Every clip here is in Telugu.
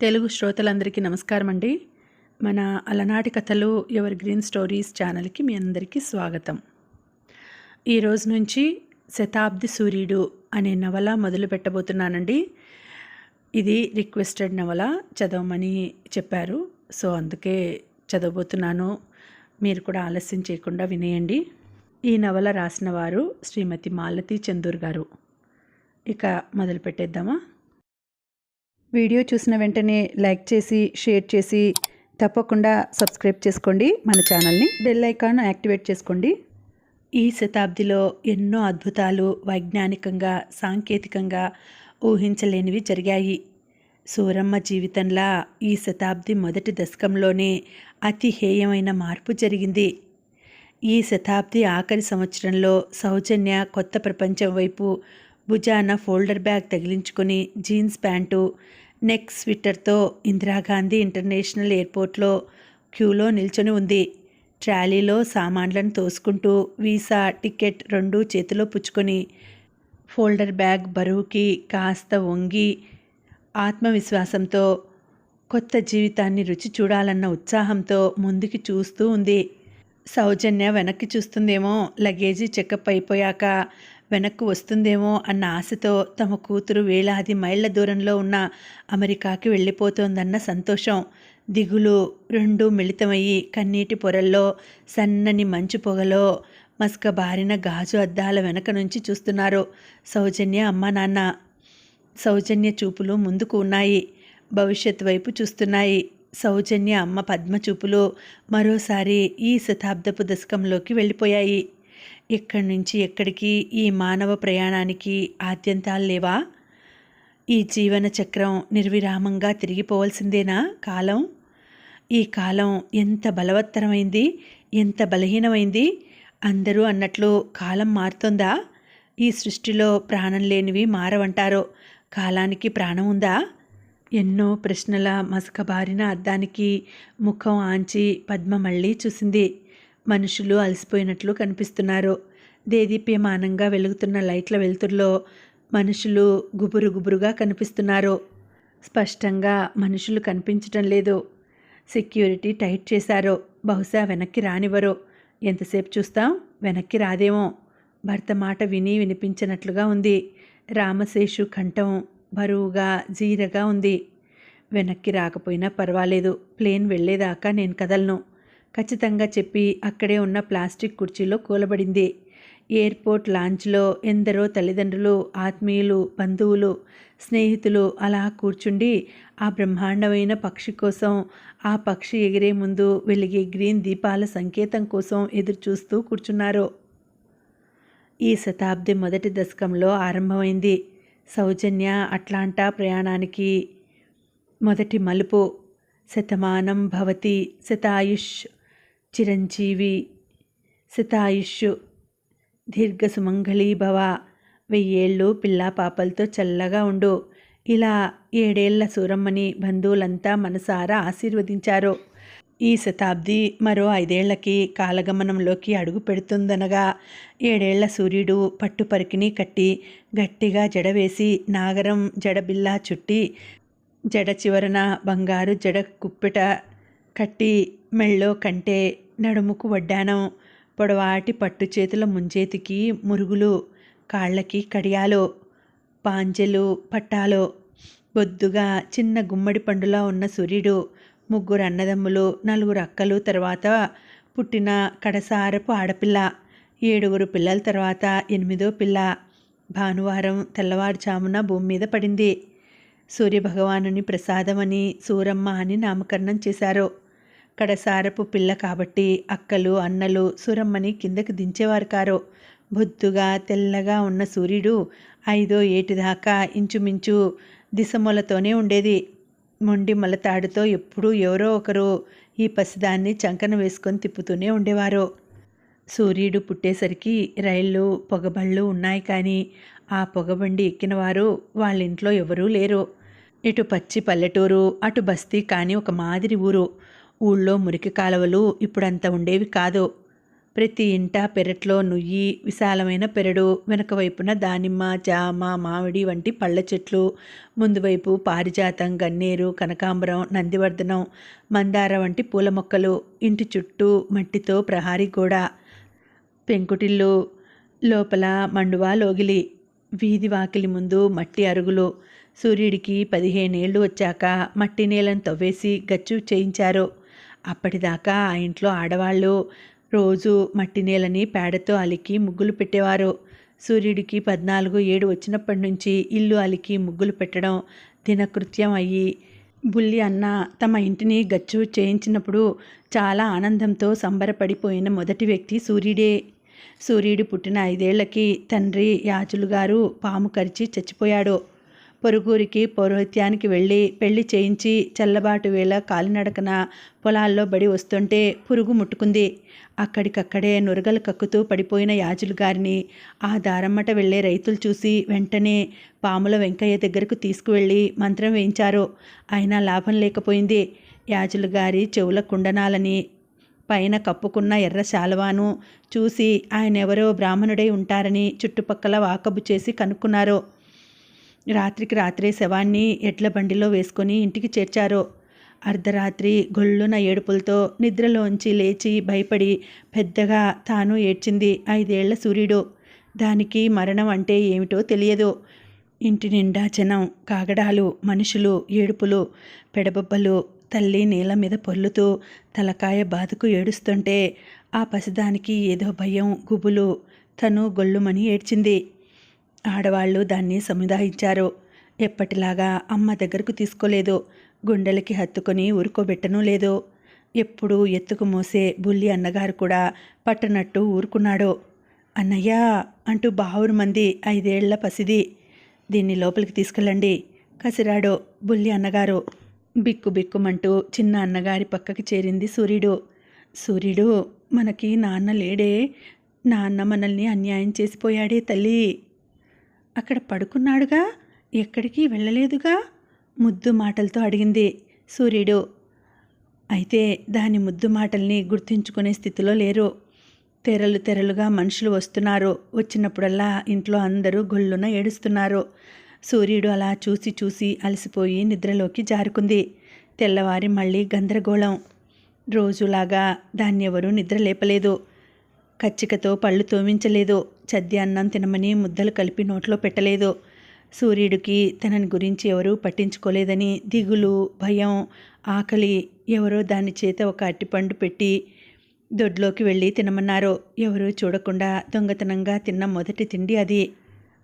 తెలుగు శ్రోతలందరికీ నమస్కారం అండి. మన అలనాటి కథలు ఎవర్ గ్రీన్ స్టోరీస్ ఛానల్కి మీ అందరికీ స్వాగతం. ఈరోజు నుంచి శతాబ్ది సూర్యుడు అనే నవల మొదలు పెట్టబోతున్నానండి. ఇది రిక్వెస్టెడ్ నవల, చదవమని చెప్పారు. సో అందుకే చదవబోతున్నాను. మీరు కూడా ఆలస్యం చేయకుండా వినేయండి. ఈ నవల రాసిన వారు శ్రీమతి మాలతి చందూర్ గారు. ఇక మొదలు పెట్టేద్దామా? వీడియో చూసిన వెంటనే లైక్ చేసి, షేర్ చేసి, తప్పకుండా సబ్స్క్రైబ్ చేసుకోండి మన ఛానల్ని. బెల్ ఐకాన్ యాక్టివేట్ చేసుకోండి. ఈ శతాబ్దిలో ఎన్నో అద్భుతాలు వైజ్ఞానికంగా, సాంకేతికంగా ఊహించలేనివి జరిగాయి. సూరమ్మ జీవితంలా ఈ శతాబ్ది మొదటి దశకంలోనే అతి హేయమైన మార్పు జరిగింది. ఈ శతాబ్ది ఆఖరి సంవత్సరంలో సౌజన్య కొత్త ప్రపంచం వైపు భుజాన ఫోల్డర్ బ్యాగ్ తగిలించుకొని, జీన్స్ ప్యాంటు, నెక్ స్వెటర్తో ఇందిరాగాంధీ ఇంటర్నేషనల్ ఎయిర్పోర్ట్లో క్యూలో నిల్చొని ఉంది. ట్రాలీలో సామాన్లను తోసుకుంటూ వీసా, టికెట్ రెండూ చేతిలో పుచ్చుకొని, ఫోల్డర్ బ్యాగ్ బరువుకి కాస్త వంగి, ఆత్మవిశ్వాసంతో, కొత్త జీవితాన్ని రుచి చూడాలన్న ఉత్సాహంతో ముందుకి చూస్తూ ఉంది. సౌజన్య వెనక్కి చూస్తుందేమో, లగేజీ చెకప్ అయిపోయాక వెనక్కు వస్తుందేమో అన్న ఆశతో తమ కూతురు వేలాది మైళ్ళ దూరంలో ఉన్న అమెరికాకి వెళ్ళిపోతోందన్న సంతోషం, దిగులు రెండూ మిళితమయ్యి కన్నీటి పొరల్లో, సన్నని మంచు పొగలో మసకబారిన గాజు అద్దాల వెనక నుంచి చూస్తున్నారు సౌజన్య అమ్మ నాన్న. సౌజన్య చూపులు ముందుకు ఉన్నాయి, భవిష్యత్ వైపు చూస్తున్నాయి. సౌజన్య అమ్మ పద్మ చూపులు మరోసారి ఈ శతాబ్దపు దశకంలోకి వెళ్ళిపోయాయి. ఇక్కడి నుంచి ఎక్కడికి ఈ మానవ ప్రయాణానికి ఆద్యంతాలు లేవా? ఈ జీవన చక్రం నిర్విరామంగా తిరిగిపోవలసిందేనా కాలం? ఈ కాలం ఎంత బలవత్తరమైంది, ఎంత బలహీనమైంది. అందరూ అన్నట్లు కాలం మారుతుందా? ఈ సృష్టిలో ప్రాణం లేనివి మారవంటారు. కాలానికి ప్రాణం ఉందా? ఎన్నో ప్రశ్నల మసకబారిన అద్దానికి ముఖం ఆంచి పద్మ మళ్ళీ చూసింది. మనుషులు అలసిపోయినట్లు కనిపిస్తున్నారు. దేదీప్యమానంగా వెలుగుతున్న లైట్ల వెలుతురులో మనుషులు గుబురు గుబురుగా కనిపిస్తున్నారు. స్పష్టంగా మనుషులు కనిపించటం లేదు. సెక్యూరిటీ టైట్ చేశారు. బహుశా వెనక్కి రానివ్వరు. ఎంతసేపు చూస్తాం? వెనక్కి రాదేమో. భర్త మాట విని వినిపించినట్లుగా ఉంది. రామశేషు కంఠం బరువుగా, జీరగా ఉంది. వెనక్కి రాకపోయినా పర్వాలేదు, ప్లేన్ వెళ్ళేదాకా నేను కదలను ఖచ్చితంగా చెప్పి అక్కడే ఉన్న ప్లాస్టిక్ కుర్చీలో కూలబడింది. ఎయిర్పోర్ట్ లాంజ్లో ఎందరో తల్లిదండ్రులు, ఆత్మీయులు, బంధువులు, స్నేహితులు అలా కూర్చుండి ఆ బ్రహ్మాండమైన పక్షి కోసం, ఆ పక్షి ఎగిరే ముందు వెలిగే గ్రీన్ దీపాల సంకేతం కోసం ఎదురు చూస్తూ కూర్చున్నారు. ఈ శతాబ్ది మొదటి దశకంలో ఆరంభమైంది సౌజన్య అట్లాంటా ప్రయాణానికి మొదటి మలుపు. శతమానం భవతి శతాయుష్, చిరంజీవి శతాయుష్, దీర్ఘ సుమంగళీ భవ, 1000 ఏళ్ళు పిల్లా పాపలతో చల్లగా ఉండు. ఇలా 7 ఏళ్ల సూరమ్మని బంధువులంతా మనసారా ఆశీర్వదించారు. ఈ శతాబ్ది మరో 5 ఏళ్లకి కాలగమనంలోకి అడుగు పెడుతుందనగా 7 ఏళ్ల సూర్యుడు పట్టుపరికిని కట్టి, గట్టిగా జడవేసి, నాగరం జడబిల్లా చుట్టి, జడ చివరన బంగారు జడ కుప్పిట కట్టి, మెళ్ళో కంటే, నడుముకు వడ్డానం, పొడవాటి పట్టు చేతుల ముంజేతికి మురుగులు, కాళ్ళకి కడియాలు, పాంజెలు, పట్టాలు. బొద్దుగా చిన్న గుమ్మడి పండులా ఉన్న సూర్యుడు. 3 అన్నదమ్ములు, 4 అక్కలు తర్వాత పుట్టిన కడసారపు ఆడపిల్ల. 7 పిల్లల తర్వాత 8వ పిల్ల. భానువారం తెల్లవారుజామున భూమి మీద పడింది. సూర్యభగవానుని ప్రసాదమని సూరమ్మ అని నామకరణం చేశారు. కడసారపు పిల్ల కాబట్టి అక్కలు, అన్నలు సూరమ్మని కిందకి దించేవారు కారు. బొద్దుగా తెల్లగా ఉన్న సూర్యుడు 5వ ఏటి దాకా ఇంచుమించు దిశమొలతోనే ఉండేది. మొండి మొలతాడుతో ఎప్పుడూ ఎవరో ఒకరు ఈ పసిదాన్ని చంకన వేసుకొని తిప్పుతూనే ఉండేవారు. సూర్యుడు పుట్టేసరికి రైళ్ళు, పొగబళ్ళు ఉన్నాయి, కానీ ఆ పొగబండి ఎక్కినవారు వాళ్ళింట్లో ఎవరూ లేరు. ఇటు పచ్చి పల్లెటూరు, అటు బస్తీ కాని ఒక మాదిరి ఊరు. ఊళ్ళో మురికి కాలువలు ఇప్పుడంత ఉండేవి కాదు. ప్రతి ఇంట పెరట్లో నుయ్యి, విశాలమైన పెరడు, వెనక వైపున దానిమ్మ, జామ, మామిడి వంటి పళ్ళ చెట్లు, ముందు వైపు పారిజాతం, గన్నేరు, కనకాంబరం, నందివర్ధనం, మందార వంటి పూల మొక్కలు, ఇంటి చుట్టూ మట్టితో ప్రహారీ గోడ, పెంకుటిల్లు, లోపల మండువా లోగిలి, వీధి వాకిలి ముందు మట్టి అరుగులు. సూర్యుడికి 15 ఏళ్ళు వచ్చాక మట్టి నేలను తవ్వేసి గచ్చు చేయించారు. అప్పటిదాకా ఆ ఇంట్లో ఆడవాళ్ళు రోజు మట్టి నేలని పేడతో అలికి ముగ్గులు పెట్టేవారు. సూర్యుడికి 14 ఏడు వచ్చినప్పటి నుంచి ఇల్లు అలికి ముగ్గులు పెట్టడం దినకృత్యం అయ్యి, బుల్లి అన్న తమ ఇంటిని గచ్చు చేయించినప్పుడు చాలా ఆనందంతో సంబరపడిపోయిన మొదటి వ్యక్తి సూర్యుడే. సూర్యుడు పుట్టిన 5 ఏళ్లకి తండ్రి యాజులుగారు పాము కరిచి చచ్చిపోయాడు. పొరుగురికి పౌరోహిత్యానికి వెళ్ళి పెళ్లి చేయించి చల్లబాటు వేళ కాలినడకన పొలాల్లో బడి వస్తుంటే పురుగు ముట్టుకుంది. అక్కడికక్కడే నురగలు కక్కుతూ పడిపోయిన యాజులు గారిని ఆ దారమ్మట వెళ్లే రైతులు చూసి వెంటనే పాముల వెంకయ్య దగ్గరకు తీసుకువెళ్ళి మంత్రం వేయించారు. అయినా లాభం లేకపోయింది. యాజులు గారి చెవుల కుండనాలని, పైన కప్పుకున్న ఎర్ర శాలువాను చూసి ఆయనెవరో బ్రాహ్మణుడై ఉంటారని చుట్టుపక్కల వాకబు చేసి కనుక్కున్నారు. రాత్రికి రాత్రే శవాన్ని ఎడ్ల బండిలో వేసుకొని ఇంటికి చేర్చారు. అర్ధరాత్రి గొల్లున ఏడుపులతో నిద్రలోంచి లేచి భయపడి పెద్దగా తాను ఏడ్చింది 5 ఏళ్ల సూర్యుడు. దానికి మరణం అంటే ఏమిటో తెలియదు. ఇంటి నిండా జనం, కాగడాలు, మనుషులు, ఏడుపులు, పెడబొబ్బలు. తల్లి నేల మీద పొర్లుతూ తలకాయ బాధకు ఏడుస్తుంటే ఆ పసిదానికి ఏదో భయం, గుబులు. తను గొల్లుమని ఏడ్చింది. ఆడవాళ్ళు దాన్ని సముదాయించారు. ఎప్పటిలాగా అమ్మ దగ్గరకు తీసుకోలేదు. గుండెలకి హత్తుకొని ఊరుకోబెట్టనూ లేదు. ఎప్పుడూ ఎత్తుకు మోసే బుల్లి అన్నగారు కూడా పట్టనట్టు ఊరుకున్నాడు. అన్నయ్యా అంటూ బావురు మంది 5 ఏళ్ల పసిది. దీన్ని లోపలికి తీసుకెళ్ళండి కసిరాడు బుల్లి అన్నగారు. బిక్కు బిక్కుమంటూ చిన్న అన్నగారి పక్కకి చేరింది సూర్యుడు. సూర్యుడు, మనకి నాన్న లేడే, నాన్న మనల్ని అన్యాయం చేసిపోయాడే తల్లి. అక్కడ పడుకున్నాడుగా, ఎక్కడికి వెళ్ళలేదుగా ముద్దు మాటలతో అడిగింది సూర్యుడు. అయితే దాని ముద్దు మాటల్ని గుర్తించుకునే స్థితిలో లేరు. తెరలు తెరలుగా మనుషులు వస్తున్నారు. వచ్చినప్పుడల్లా ఇంట్లో అందరూ గొల్లున ఏడుస్తున్నారు. సూర్యుడు అలా చూసి చూసి అలసిపోయి నిద్రలోకి జారుకుంది. తెల్లవారి మళ్ళీ గందరగోళం. రోజులాగా దాన్నెవరూ నిద్ర లేపలేదు. కచ్చికతో పళ్ళు తోమించలేదు. చద్యాన్నం తినమని ముద్దలు కలిపి నోట్లో పెట్టలేదు. సూర్యుడికి తనని గురించి ఎవరూ పట్టించుకోలేదని దిగులు, భయం, ఆకలి. ఎవరో దాని చేత ఒక అట్టిపండు పెట్టి దొడ్లోకి వెళ్ళి తినమన్నారు. ఎవరూ చూడకుండా దొంగతనంగా తిన్న మొదటి తిండి అది.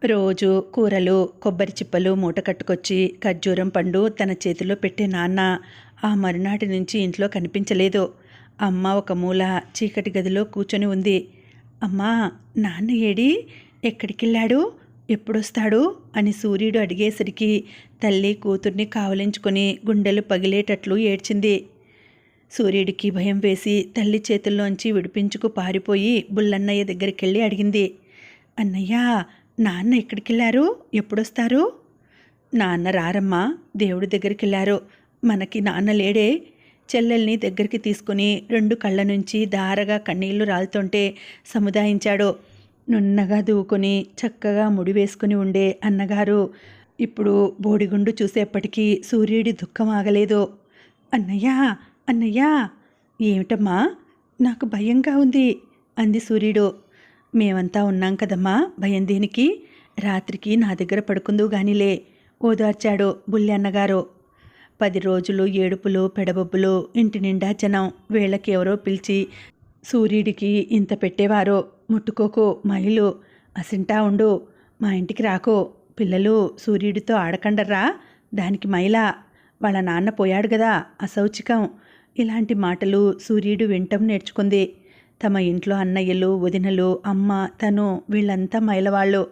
రోజు కూరలు, కొబ్బరి చిప్పలు మూట కట్టుకొచ్చి ఖర్జూరం పండు తన చేతిలో పెట్టే నాన్న ఆ మరునాటి నుంచి ఇంట్లో కనిపించలేదు. అమ్మ ఒక మూల చీకటి గదిలో కూర్చొని ఉంది. అమ్మా, నాన్న ఏడి, ఎక్కడికెళ్ళాడు, ఎప్పుడొస్తాడు అని సూర్యుడు అడిగేసరికి తల్లి కూతుర్ని కావలించుకొని గుండెలు పగిలేటట్లు ఏడ్చింది. సూర్యుడికి భయం వేసి తల్లి చేతుల్లోంచి విడిపించుకు పారిపోయి బుల్లన్నయ్య దగ్గరికెళ్ళి అడిగింది. అన్నయ్య, నాన్న ఎక్కడికెళ్ళారు, ఎప్పుడొస్తారు? నాన్న రారమ్మా, దేవుడి దగ్గరికెళ్ళారు. మనకి నాన్న లేడే. చెల్లెల్ని దగ్గరికి తీసుకుని 2 కళ్ళ నుంచి దారగా కన్నీళ్లు రాలుతుంటే సముదాయించాడు. నున్నగా దూకొని చక్కగా ముడి వేసుకుని ఉండే అన్నగారు ఇప్పుడు బోడిగుండు చూసేప్పటికీ సూర్యుడి దుఃఖం ఆగలేదు. అన్నయ్యా, అన్నయ్యా. ఏమిటమ్మా, నాకు భయంగా ఉంది అంది సూర్యుడు. మేమంతా ఉన్నాం కదమ్మా, భయం దేనికి, రాత్రికి నా దగ్గర పడుకుందు గానిలే ఓదార్చాడు బుల్లి అన్నగారు. 10 రోజులు ఏడుపులు, పెడబొబ్బులు, ఇంటి నిండా జనం. వేళకి ఎవరో పిలిచి సూర్యుడికి ఇంత పెట్టేవారో, ముట్టుకోకు మైలు, అసింటా ఉండు, మా ఇంటికి రాకో, పిల్లలు సూర్యుడితో ఆడకండర్రా, దానికి మైలా, వాళ్ళ నాన్న పోయాడు గదా, అసౌచికం. ఇలాంటి మాటలు సూర్యుడు వింటం నేర్చుకుంది. తమ ఇంట్లో అన్నయ్యలు, వదినలు, అమ్మ, తను వీళ్ళంతా మైలవాళ్ళు.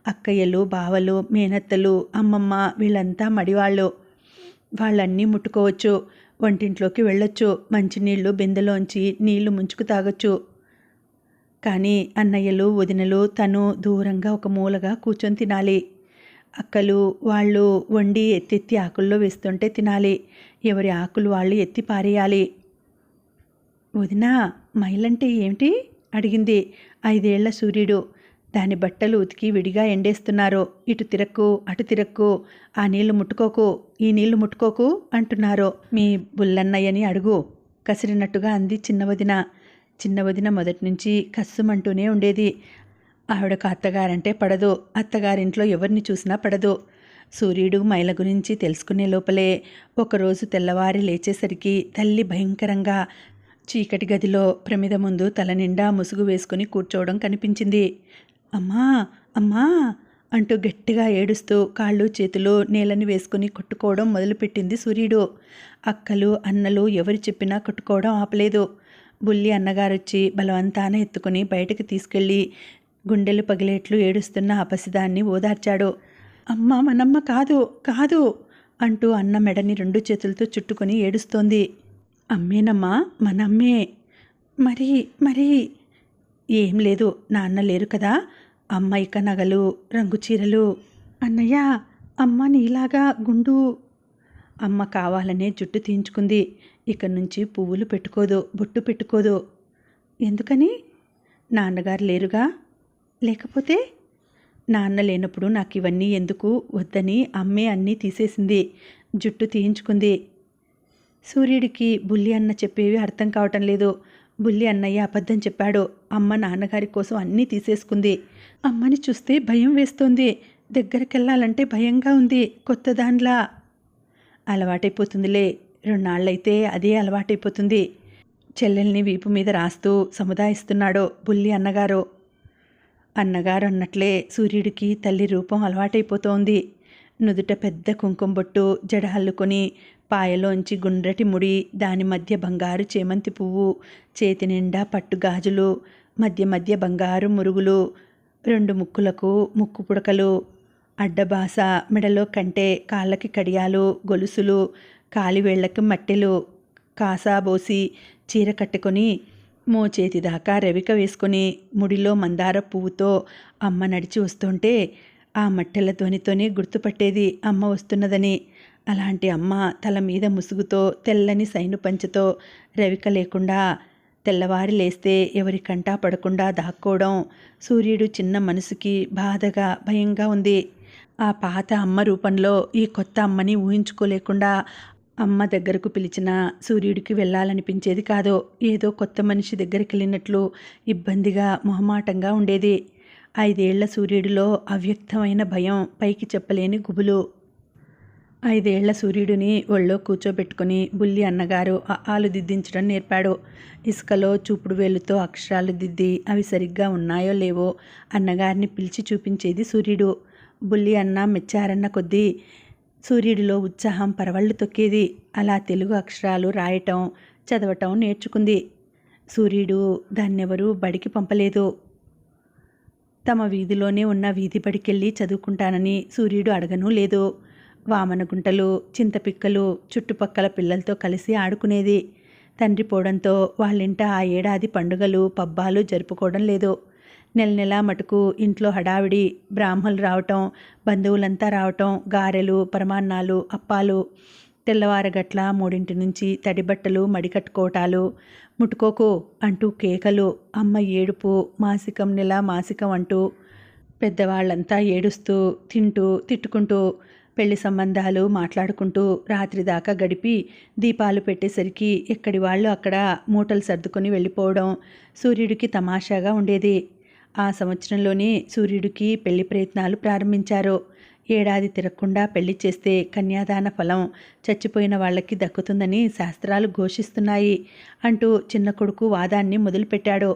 అక్కయ్యలు, బావలు, మేనత్తలు, అమ్మమ్మ వీళ్ళంతా మడివాళ్ళు. వాళ్ళన్నీ ముట్టుకోవచ్చు, వంటింట్లోకి వెళ్ళొచ్చు, మంచినీళ్ళు బిందెలోంచి నీళ్లు ముంచుకు తాగొచ్చు. కానీ అన్నయ్యలు, వదినలు, తను దూరంగా ఒక మూలగా కూర్చొని తినాలి. అక్కలు వాళ్ళు వండి ఎత్తెత్తి ఆకుల్లో వేస్తుంటే తినాలి. ఎవరి ఆకులు వాళ్ళు ఎత్తి పారేయాలి. వదినా, మైలంటే ఏమిటి అడిగింది 5 ఏళ్ల సూర్యుడు. దాని బట్టలు ఉతికి విడిగా ఎండేస్తున్నారు. ఇటు తిరక్కు, అటు తిరక్కు, ఆ నీళ్లు ముట్టుకోకు, ఈ నీళ్లు ముట్టుకోకు అంటున్నారు. మీ బుల్లన్నయ్యని అడుగు కసిరినట్టుగా అంది చిన్నవదిన. చిన్నవదిన మొదటినుంచి కస్సుమంటూనే ఉండేది. ఆవిడకు అత్తగారంటే పడదు. అత్తగారింట్లో ఎవరిని చూసినా పడదు. సూర్యుడు మైల గురించి తెలుసుకునే లోపలే ఒకరోజు తెల్లవారి లేచేసరికి తల్లి భయంకరంగా చీకటి గదిలో ప్రమిద ముందు తల నిండా ముసుగు వేసుకుని కూర్చోవడం కనిపించింది. అమ్మా అమ్మా అంటూ గట్టిగా ఏడుస్తూ కాళ్ళు చేతులు నేలని వేసుకుని కొట్టుకోవడం మొదలుపెట్టింది సూర్యుడు. అక్కలు అన్నలు ఎవరు చెప్పినా కొట్టుకోవడం ఆపలేదు. బుల్లి అన్నగారొచ్చి బలవంతాన ఎత్తుకుని బయటకు తీసుకెళ్ళి గుండెలు పగిలేట్లు ఏడుస్తున్న ఆ పసిదాన్ని ఓదార్చాడు. అమ్మ మనమ్మ కాదు కాదు అంటూ అన్న మెడని 2 చేతులతో చుట్టుకొని ఏడుస్తోంది. అమ్మేనమ్మా మనమ్మే. మరి మరి ఏం లేదు, నాన్న లేరు కదా, అమ్మ ఇక నగలు రంగు చీరలు. అన్నయ్య అమ్మ నీలాగా గుండు. అమ్మ కావాలనే జుట్టు తీయించుకుంది. ఇక నుంచి పువ్వులు పెట్టుకోదు, బొట్టు పెట్టుకోదు. ఎందుకని? నాన్నగారు లేరుగా. లేకపోతే? నాన్న లేనప్పుడు నాకు ఇవన్నీ ఎందుకు వద్దని అమ్మే అన్నీ తీసేసింది, జుట్టు తీయించుకుంది. సూర్యుడికి బుల్లి అన్న చెప్పేవి అర్థం కావటం లేదు. బుల్లి అన్నయ్య అబద్ధం చెప్పాడు. అమ్మ నాన్నగారి కోసం అన్నీ తీసేసుకుంది. అమ్మని చూస్తే భయం వేస్తోంది. దగ్గరికెళ్ళాలంటే భయంగా ఉంది, కొత్త దానిలా. అలవాటైపోతుందిలే, 2 నాళ్ళైతే అదే అలవాటైపోతుంది. చెల్లెల్ని వీపు మీద రాస్తూ సముదాయిస్తున్నాడు బుల్లి అన్నగారు. అన్నగారు అన్నట్లే సూర్యుడికి తల్లి రూపం అలవాటైపోతోంది. నుదుట పెద్ద కుంకుమ బొట్టు, జడ హల్లుకొని, పాయలోంచి గుండ్రటి ముడి, దాని మధ్య బంగారు చేమంతి పువ్వు, చేతి నిండా పట్టు గాజులు, మధ్య మధ్య బంగారు మురుగులు, 2 ముక్కులకు ముక్కు పుడకలు, అడ్డబాస, మెడలో కంటే, కాళ్ళకి కడియాలు, గొలుసులు, కాలివేళ్లకి మట్టెలు, కాసాబోసి చీర కట్టుకొని మోచేతి దాకా రవిక వేసుకొని ముడిలో మందార పువ్వుతో అమ్మ నడిచి వస్తుంటే ఆ మట్టెల ధ్వనితోనే గుర్తుపట్టేది అమ్మ వస్తున్నదని. అలాంటి అమ్మ తల మీద ముసుగుతో, తెల్లని సైను పంచెతో, రవిక లేకుండా తెల్లవారి లేస్తే ఎవరి కంటా పడకుండా దాక్కోవడం సూర్యుడు చిన్న మనసుకి బాధగా భయంగా ఉంది. ఆ పాత అమ్మ రూపంలో ఈ కొత్త అమ్మని ఊహించుకోలేకుండా అమ్మ దగ్గరకు పిలిచిన సూర్యుడికి వెళ్ళాలనిపించేది కాదు. ఏదో కొత్త మనిషి దగ్గరికి వెళ్ళినట్లు ఇబ్బందిగా మొహమాటంగా ఉండేది. 5 ఏళ్ల సూర్యుడిలో అవ్యక్తమైన భయం, పైకి చెప్పలేని గుబులు. 5 ఏళ్ల సూర్యుడిని ఒళ్ళో కూర్చోబెట్టుకుని బుల్లి అన్నగారు ఆలు దిద్దించడం నేర్పాడు. ఇసుకలో చూపుడు వేలుతో అక్షరాలు దిద్ది అవి సరిగ్గా ఉన్నాయో లేవో అన్నగారిని పిలిచి చూపించేది సూర్యుడు. బుల్లి అన్న మెచ్చారన్న కొద్దీ సూర్యుడిలో ఉత్సాహం పరవళ్ళు తొక్కేది. అలా తెలుగు అక్షరాలు రాయటం, చదవటం నేర్చుకుంది. సూర్యుడు దాన్నెవరూ బడికి పంపలేదు. తమ వీధిలోనే ఉన్న వీధి బడికెళ్ళి చదువుకుంటానని సూర్యుడు అడగనూ లేదు. వామనగుంటలు, చింతపిక్కలు, చుట్టుపక్కల పిల్లలతో కలిసి ఆడుకునేది. తండ్రి పోవడంతో వాళ్ళింట ఆ ఏడాది పండుగలు పబ్బాలు జరుపుకోవడం లేదు. నెల మటుకు ఇంట్లో హడావిడి, బ్రాహ్మలు రావటం, బంధువులంతా రావటం, గారెలు, పరమాన్నాలు, అప్పాలు. తెల్లవారగట్ల 3 నుంచి తడిబట్టలు మడికట్టుకోవటాలు, ముట్టుకోకు అంటూ కేకలు, అమ్మ ఏడుపు, మాసికం నెల మాసికం అంటూ పెద్దవాళ్ళంతా ఏడుస్తూ, తింటూ తిట్టుకుంటూ, పెళ్లి సంబంధాలు మాట్లాడుకుంటూ రాత్రి దాకా గడిపి దీపాలు పెట్టేసరికి ఎక్కడి వాళ్ళు అక్కడ మూటలు సర్దుకొని వెళ్ళిపోవడం సూర్యుడికి తమాషాగా ఉండేది. ఆ సంవత్సరంలోనే సూర్యుడికి పెళ్లి ప్రయత్నాలు ప్రారంభించారు. ఏడాది తిరగకుండా పెళ్లి చేస్తే కన్యాదాన ఫలం చచ్చిపోయిన వాళ్ళకి దక్కుతుందని శాస్త్రాలు ఘోషిస్తున్నాయి అంటూ చిన్న కొడుకు వాదాన్ని మొదలుపెట్టాడు.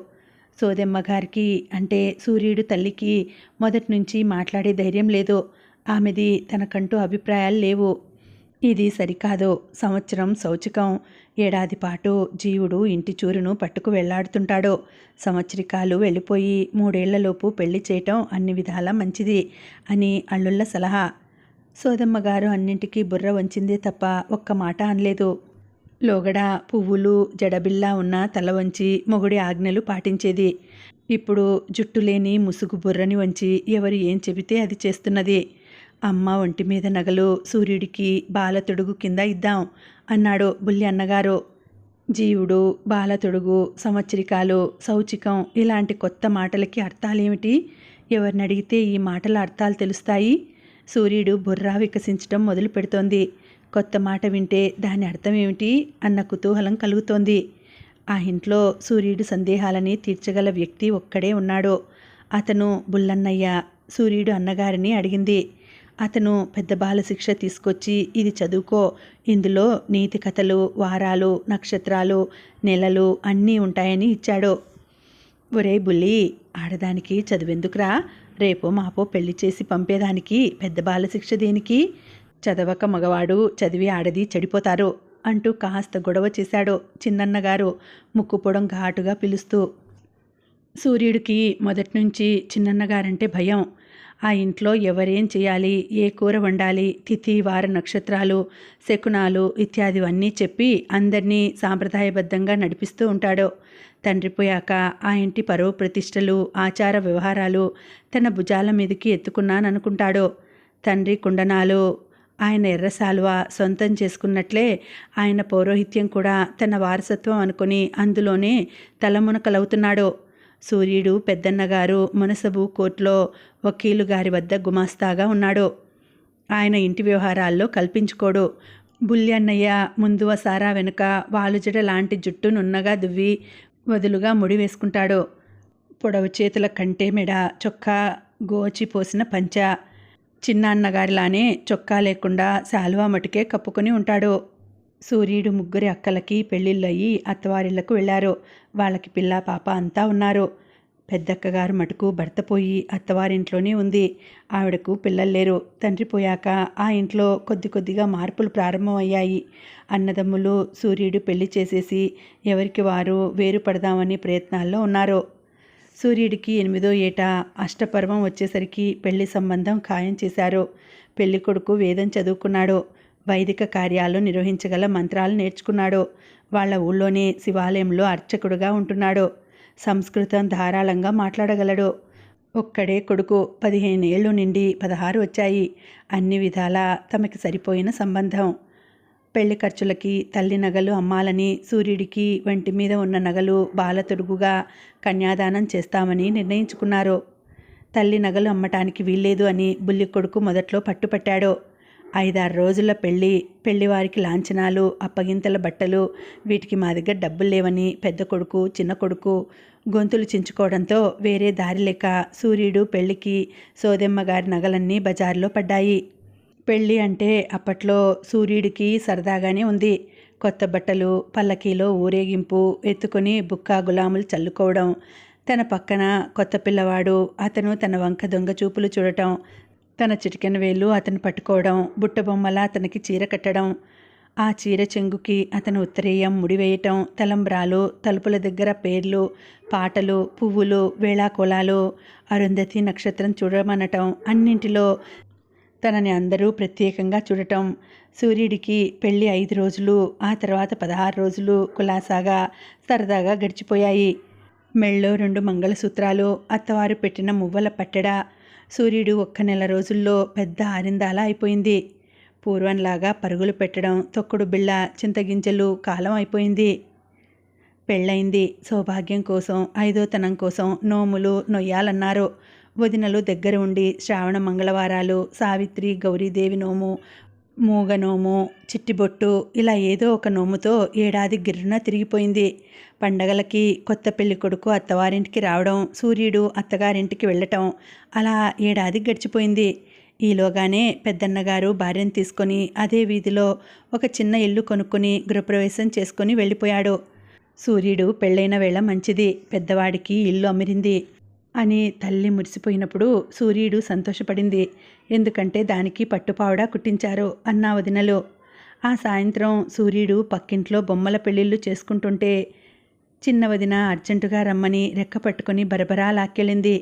సోదెమ్మగారికి అంటే సూర్యుడు తల్లికి మొదటి నుంచి మాట్లాడే ధైర్యం లేదు. ఆమెది తనకంటూ అభిప్రాయాలు లేవు. ఇది సరికాదు, సంవత్సరం శౌచకం, ఏడాది పాటు జీవుడు ఇంటి చూరును పట్టుకు వెళ్లాడుతుంటాడు. సంవత్సరికాలు వెళ్ళిపోయి 3 ఏళ్లలోపు పెళ్లి చేయటం అన్ని విధాలా మంచిది అని అల్లుళ్ళ సలహా. సోదమ్మగారు అన్నింటికీ బుర్ర వంచిందే తప్ప ఒక్క మాట అనలేదు. లోగడ పువ్వులు జడబిల్లా ఉన్న తల వంచి మొగుడి ఆజ్ఞలు పాటించేది. ఇప్పుడు జుట్టు లేని ముసుగు బుర్రని వంచి ఎవరు ఏం చెబితే అది చేస్తున్నది. అమ్మ ఒంటి మీద నగలు సూర్యుడికి బాల తొడుగు కింద ఇద్దాం అన్నాడు బుల్లి అన్నగారు. జీవుడు, బాలతొడుగు, సంవత్సరికాలు, సౌచికం ఇలాంటి కొత్త మాటలకి అర్థాలేమిటి? ఎవరిని అడిగితే ఈ మాటల అర్థాలు తెలుస్తాయి? సూర్యుడు బుర్ర వికసించడం మొదలు పెడుతోంది. కొత్త మాట వింటే దాని అర్థం ఏమిటి అన్న కుతూహలం కలుగుతోంది. ఆ ఇంట్లో సూర్యుడు సందేహాలని తీర్చగల వ్యక్తి ఒక్కడే ఉన్నాడు. అతను బుల్లన్నయ్య. సూర్యుడు అన్నగారిని అడిగింది. అతను పెద్ద బాలశిక్ష తీసుకొచ్చి, ఇది చదువుకో, ఇందులో నీతి కథలు, వారాలు, నక్షత్రాలు, నెలలు అన్నీ ఉంటాయని ఇచ్చాడు. ఒరేయ్ బుల్లి, ఆడదానికి చదువెందుకురా? రేపో మాపో పెళ్లి చేసి పంపేదానికి పెద్ద బాలశిక్ష దేనికి? చదవక మగవాడు, చదివి ఆడది చెడిపోతారు అంటూ కాస్త గొడవ చేశాడు చిన్నన్నగారు ముక్కుపొడం ఘాటుగా పిలుస్తూ. సూర్యుడికి మొదట్నుంచి చిన్నన్నగారంటే భయం. ఆ ఇంట్లో ఎవరేం చేయాలి, ఏ కూర వండాలి, తిథి వార నక్షత్రాలు, శకునాలు ఇత్యాదివన్నీ చెప్పి అందరినీ సాంప్రదాయబద్ధంగా నడిపిస్తూ ఉంటాడు. తండ్రి పోయాక ఆ ఇంటి పరువు ప్రతిష్టలు, ఆచార వ్యవహారాలు తన భుజాల మీదకి ఎత్తుకున్నాననుకుంటాడు. తండ్రి కుండనాలు, ఆయన ఎర్రసాల్వ సొంతం చేసుకున్నట్లే ఆయన పౌరోహిత్యం కూడా తన వారసత్వం అనుకుని అందులోనే తలమునకలవుతున్నాడు. సూర్యుడు పెద్దన్నగారు మునసబు కోర్టులో వకీలు గారి వద్ద గుమాస్తాగా ఉన్నాడు. ఆయన ఇంటి వ్యవహారాల్లో కల్పించుకోడు. బుల్లి అన్నయ్య ముందు వసారా వెనుక వాలుజడ లాంటి జుట్టు నున్నగా దువ్వి వదులుగా ముడి వేసుకుంటాడు. పొడవు చేతుల కంటే మెడ, చొక్కా గోచి పోసిన పంచ. చిన్న అన్నగారిలానే చొక్కా లేకుండా శాలువా మటుకే కప్పుకొని ఉంటాడు. సూర్యుడు ముగ్గురి అక్కలకి పెళ్ళిళ్ళయి అత్తవారిళ్లకు వెళ్ళారు. వాళ్ళకి పిల్ల పాప అంతా ఉన్నారు. పెద్దక్కగారు మటుకు భర్త పోయి అత్తవారింట్లోనే ఉంది. ఆవిడకు పిల్లలు లేరు. తండ్రి పోయాక ఆ ఇంట్లో కొద్ది కొద్దిగా మార్పులు ప్రారంభమయ్యాయి. అన్నదమ్ములు సూర్యుడు పెళ్లి చేసేసి ఎవరికి వారు వేరుపడదామని ప్రయత్నాల్లో ఉన్నారు. సూర్యుడికి 8వ ఏట అష్టపర్వం వచ్చేసరికి పెళ్లి సంబంధం ఖాయం చేశారు. పెళ్లి కొడుకు వేదం చదువుకున్నాడు. వైదిక కార్యాలు నిర్వహించగల మంత్రాలు నేర్చుకున్నాడు. వాళ్ళ ఊళ్ళోనే శివాలయంలో అర్చకుడుగా ఉంటున్నాడు. సంస్కృతం ధారాళంగా మాట్లాడగలడు. ఒక్కడే కొడుకు. 15 ఏళ్ళు నిండి 16 వచ్చాయి. అన్ని విధాలా తమకి సరిపోయిన సంబంధం. పెళ్లి ఖర్చులకి తల్లి నగలు అమ్మాలని, సూర్యుడికి వంటి మీద ఉన్న నగలు బాలతొడుగుగా కన్యాదానం చేస్తామని నిర్ణయించుకున్నారు. తల్లి నగలు అమ్మటానికి వీల్లేదు అని బుల్లి కొడుకు మొదట్లో పట్టుపట్టాడు. 5-6 రోజుల పెళ్లివారికి లాంఛనాలు, అప్పగింతల బట్టలు, వీటికి మా దగ్గర డబ్బులు లేవని పెద్ద కొడుకు చిన్న కొడుకు గొంతులు చించుకోవడంతో వేరే దారి లేక సూర్యుడు పెళ్లికి సోదెమ్మ గారి నగలన్నీ బజారులో పడ్డాయి. పెళ్ళి అంటే అప్పట్లో సూర్యుడికి సరదాగానే ఉంది. కొత్త బట్టలు, పల్లకీలో ఊరేగింపు, ఎత్తుకొని బుక్కా గులాములు చల్లుకోవడం, తన పక్కన కొత్త పిల్లవాడు, అతను తన వంక దొంగ చూపులు చూడటం, తన చిటికెన వేలు అతను పట్టుకోవడం, బుట్టబొమ్మలా అతనికి చీర కట్టడం, ఆ చీర చెంగుకి అతను ఉత్తరీయం ముడివేయటం, తలంబ్రాలు, తలుపుల దగ్గర పేర్లు, పాటలు, పువ్వులు, వేళాకోళాలు, అరుంధతి నక్షత్రం చూడమనటం, అన్నింటిలో తనని అందరూ ప్రత్యేకంగా చూడటం. సూర్యుడికి పెళ్ళి 5 రోజులు, ఆ తర్వాత 16 రోజులు కులాసాగా సరదాగా గడిచిపోయాయి. మెళ్ళో 2 మంగళసూత్రాలు, అత్తవారు పెట్టిన మువ్వల పట్టెడ. సూర్యుడు ఒక్క నెల రోజుల్లో పెద్ద ఆరిందాలా అయిపోయింది. పూర్వంలాగా పరుగులు పెట్టడం, తొక్కుడు బిళ్ళ, చింతగింజలు కాలం అయిపోయింది. పెళ్ళయింది. సౌభాగ్యం కోసం, 5వ కోసం నోములు నొయ్యాలన్నారు. వదినలు దగ్గర ఉండి శ్రావణ మంగళవారాలు, సావిత్రి, గౌరీదేవి నోము, మూగ నోము, చిట్టిబొట్టు ఇలా ఏదో ఒక నోముతో ఏడాది గిర్రున తిరిగిపోయింది. పండగలకి కొత్త పెళ్లి కొడుకు అత్తవారింటికి రావడం, సూర్యుడు అత్తగారింటికి వెళ్ళటం, అలా ఏడాది గడిచిపోయింది. ఈలోగానే పెద్దన్నగారు భార్యను తీసుకొని అదే వీధిలో ఒక చిన్న ఇల్లు కొనుక్కొని గృహప్రవేశం చేసుకొని వెళ్ళిపోయాడు. సూర్యుడు పెళ్ళైన వేళ మంచిది, పెద్దవాడికి ఇల్లు అమిరింది అని తల్లి మురిసిపోయినప్పుడు సూర్యుడు సంతోషపడింది. ఎందుకంటే దానికి పట్టుపావడా కుట్టించారు అన్నా వదినలు. ఆ సాయంత్రం సూర్యుడు పక్కింట్లో బొమ్మల పెళ్ళిళ్ళు చేసుకుంటుంటే చిన్న వదిన అర్జెంటుగా రమ్మని రెక్క పట్టుకొని బరబరా లాక్కెళ్ళింది.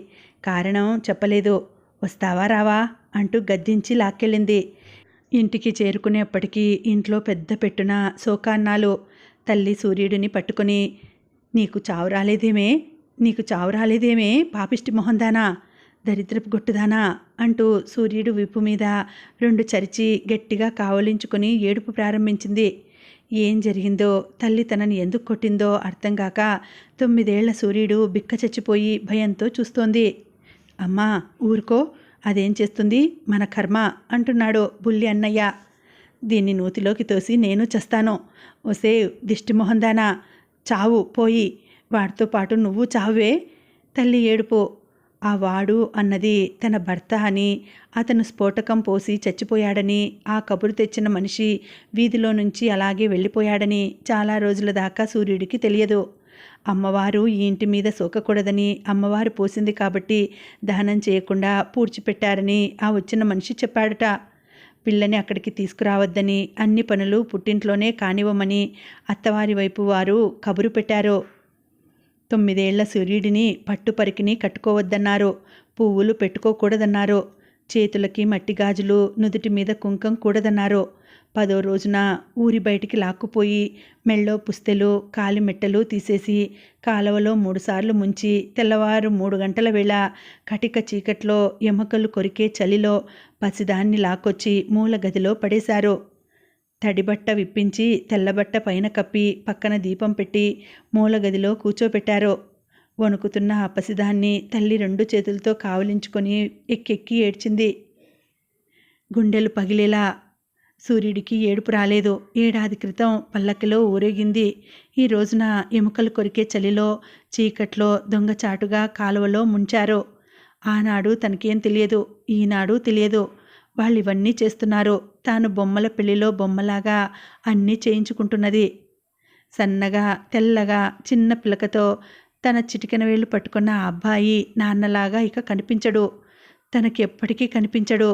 కారణం చెప్పలేదు. వస్తావా రావా అంటూ గద్దించి లాక్కెళ్ళింది. ఇంటికి చేరుకునేప్పటికీ ఇంట్లో పెద్ద పెట్టున శోకాన్నాలు. తల్లి సూర్యుడిని పట్టుకొని, నీకు చావు రాలేదేమే పాపిష్టి మొహందానా, దరిద్రపు గొట్టుదానా అంటూ సూర్యుడు విప్పు మీద 2 చరిచి గట్టిగా కావలించుకొని ఏడుపు ప్రారంభించింది. ఏం జరిగిందో, తల్లి తనని ఎందుకు కొట్టిందో అర్థం కాక 9 ఏళ్ల సూర్యుడు బిక్క చచ్చిపోయి భయంతో చూస్తోంది. అమ్మా ఊరుకో, అదేం చేస్తుంది, మన కర్మ అంటున్నాడు బుల్లి అన్నయ్య. దీన్ని నూతిలోకి తోసి నేను చస్తాను. ఒసే దిష్టిమొహందానా, చావు పోయి, వాడితో పాటు నువ్వు చావే. తల్లి ఏడుపు. ఆ వాడు అన్నది తన భర్త అని, అతను స్ఫోటకం పోసి చచ్చిపోయాడని, ఆ కబురు తెచ్చిన మనిషి వీధిలో నుంచి అలాగే వెళ్ళిపోయాడని చాలా రోజుల దాకా సూర్యుడికి తెలియదు. అమ్మవారు ఈ ఇంటి మీద సోకకూడదని, అమ్మవారు పోసింది కాబట్టి దహనం చేయకుండా పూడ్చిపెట్టారని ఆ వచ్చిన మనిషి చెప్పాడట. పిల్లని అక్కడికి తీసుకురావద్దని, అన్ని పనులు పుట్టింట్లోనే కానివ్వమని అత్తవారి వైపు వారు కబురు పెట్టారు. 9 ఏళ్ల సూర్యుడిని పట్టుపరికిని కట్టుకోవద్దన్నారు. పువ్వులు పెట్టుకోకూడదన్నారు. చేతులకి మట్టి గాజులు, నుదుటి మీద కుంకం కూడదన్నారు. 10వ రోజున ఊరి బయటికి లాక్కుపోయి మెళ్ళో పుస్తెలు, కాలిమెట్టలు తీసేసి కాలవలో 3 సార్లు ముంచి తెల్లవారు 3 గంటల వేళ కటిక చీకట్లో ఎముకలు కొరికే చలిలో పసిదాన్ని లాక్కొచ్చి మూల గదిలో పడేశారు. తడిబట్ట విప్పించి తెల్లబట్ట పైన కప్పి పక్కన దీపం పెట్టి మూల గదిలో కూర్చోపెట్టారు. వణుకుతున్న ఆ పసిదాన్ని తల్లి 2 చేతులతో కావలించుకొని ఎక్కెక్కి ఏడ్చింది. గుండెలు పగిలేలా. సూర్యుడికి ఏడుపు రాలేదు. 1 ఏడాది క్రితం పల్లకిలో ఊరేగింది. ఈ రోజున ఎముకలు కొరికే చలిలో చీకట్లో దొంగచాటుగా కాలువలో ముంచారు. ఆనాడు తనకేం తెలియదు, ఈనాడు తెలియదు. వాళ్ళు ఇవన్నీ చేస్తున్నారు. తాను బొమ్మల పెళ్లిలో బొమ్మలాగా అన్నీ చేయించుకుంటున్నది. సన్నగా తెల్లగా చిన్న పిలకతో తన చిటికెన వేళ్ళు పట్టుకున్న ఆ అబ్బాయి నాన్నలాగా ఇక కనిపించడు. తనకి ఎప్పటికీ కనిపించడు.